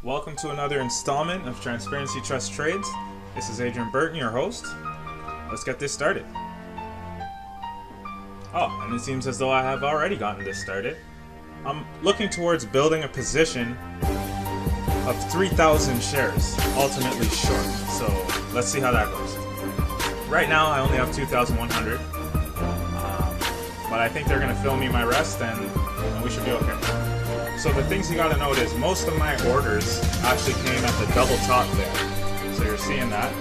Welcome to another installment of Transparency Trust Trades. This is Adrian Burton, your host. Let's get this started. Oh, and it seems as though I have already gotten this started. I'm looking towards building a position of 3,000 shares, ultimately short. So let's see how that goes. Right now I only have 2,100, but I think they're going to fill me my rest and we should be okay. So the things you got to note is most of my orders actually came at the double top there. So you're seeing that.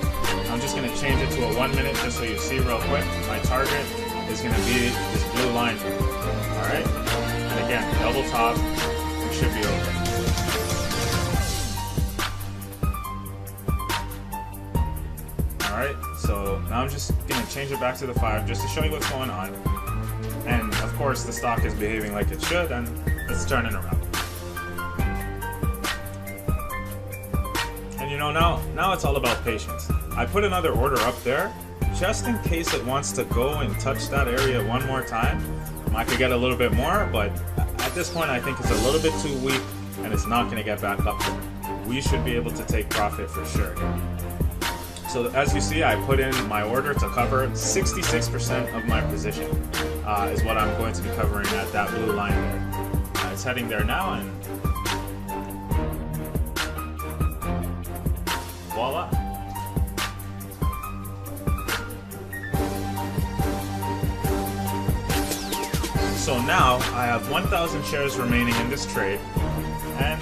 I'm just going to change it to a 1 minute just so you see real quick. My target is going to be this blue line here. Alright? And again, double top, we should be okay. Alright, so now I'm just going to change it back to the 5 just to show you what's going on. And of course the stock is behaving like it should and it's turning around. And you know, now it's all about patience. I put another order up there just in case it wants to go and touch that area one more time. I could get a little bit more, but at this point I think it's a little bit too weak and it's not going to get back up there. We should be able to take profit for sure. So as you see, I put in my order to cover 66% of my position is what I'm going to be covering at that blue line there. It's heading there now and voila. So now I have 1,000 shares remaining in this trade, and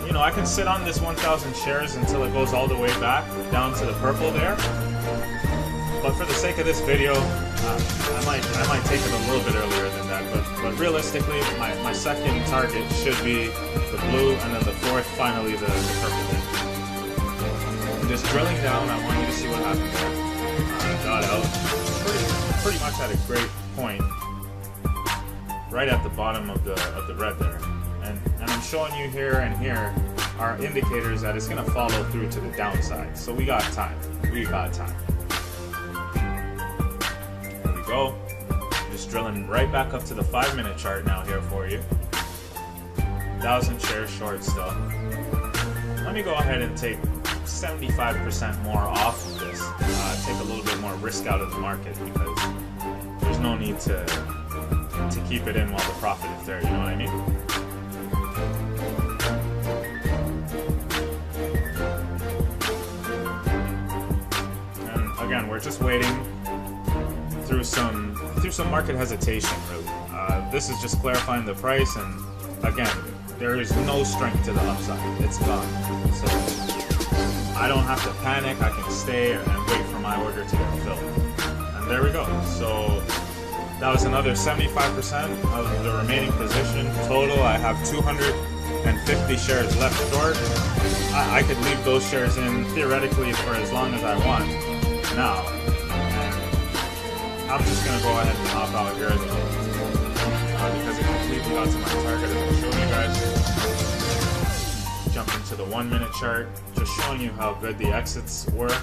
you know, I can sit on this 1,000 shares until it goes all the way back down to the purple there. But for the sake of this video, I might take it a little bit earlier than that. But realistically, my second target should be the blue, and then the fourth, finally, the purple there. I'm just drilling down. I want you to see what happened there. Got out pretty much at a great point, right at the bottom of the red there. And I'm showing you here and here are indicators that it's going to follow through to the downside. So we got time. We got time. There we go. Just drilling right back up to the 5 minute chart now here for you. 1,000 shares short still. Let me go ahead and take 75% more off of this. Take a little bit more risk out of the market because there's no need to keep it in while the profit is there. You know what I mean? Again, we're just waiting through some market hesitation, really. This is just clarifying the price, and again, there is no strength to the upside. It's gone. So I don't have to panic. I can stay and wait for my order to get filled. And there we go. So that was another 75% of the remaining position. Total, I have 250 shares left short. I could leave those shares in theoretically for as long as I want now, and I'm just going to go ahead and hop out here because it completely got to my target as I showed you guys. Jump into the 1 minute chart, just showing you how good the exits were.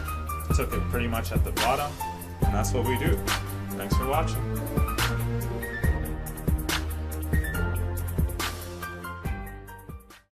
Took it pretty much at the bottom, and that's what we do. Thanks for watching.